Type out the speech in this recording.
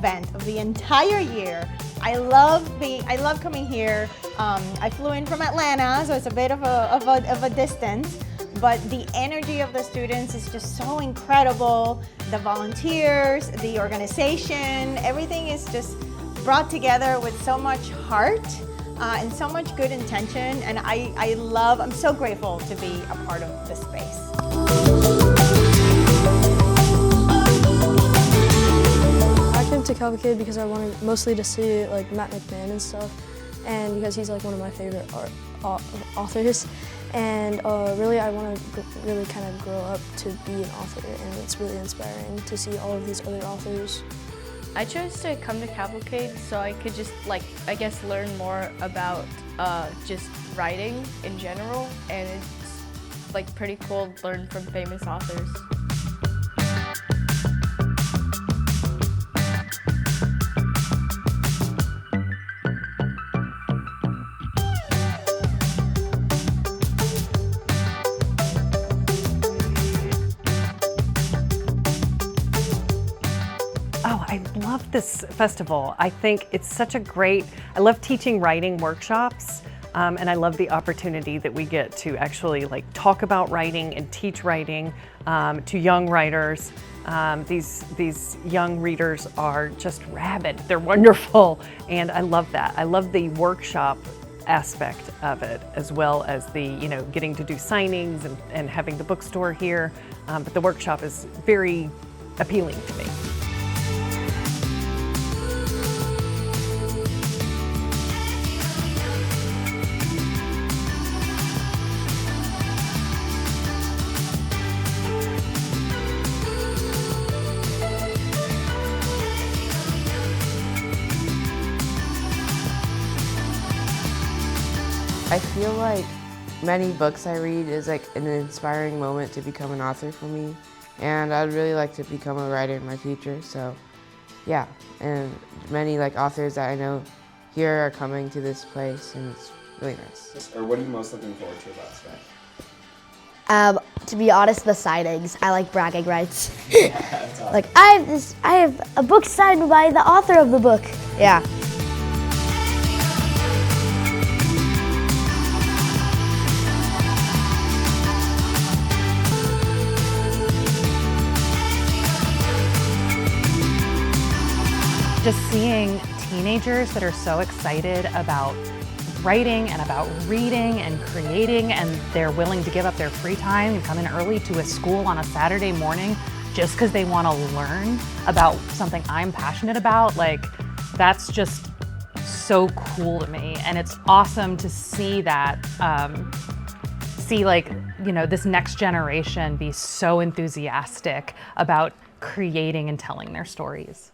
event of the entire year. I love coming here. I flew in from Atlanta, so it's a bit of a distance, but the energy of the students is just so incredible. The volunteers, the organization, everything is just brought together with so much heart and so much good intention, and I'm so grateful to be a part of this space. I came to Cavalcade because I wanted mostly to see like Matt McMahon and stuff, and because he's like one of my favorite authors, and really I want to really kind of grow up to be an author, and it's really inspiring to see all of these other authors. I chose to come to Cavalcade so I could just I guess learn more about just writing in general, and it's pretty cool to learn from famous authors. Oh, I love this festival. I think it's such a I love teaching writing workshops, and I love the opportunity that we get to actually talk about writing and teach writing to young writers. These young readers are just rabid. They're wonderful, and I love that. I love the workshop aspect of it, as well as the getting to do signings and having the bookstore here. But the workshop is very appealing to me. I feel like many books I read is an inspiring moment to become an author for me, and I'd really like to become a writer in my future, so yeah. And many authors that I know here are coming to this place, and it's really nice. Or what are you most looking forward to about today? To be honest, the signings. I like bragging rights. That's awesome. I have a book signed by the author of the book. Yeah. Just seeing teenagers that are so excited about writing and about reading and creating, and they're willing to give up their free time and come in early to a school on a Saturday morning just because they want to learn about something I'm passionate about, that's just so cool to me. And it's awesome to see that, this next generation be so enthusiastic about creating and telling their stories.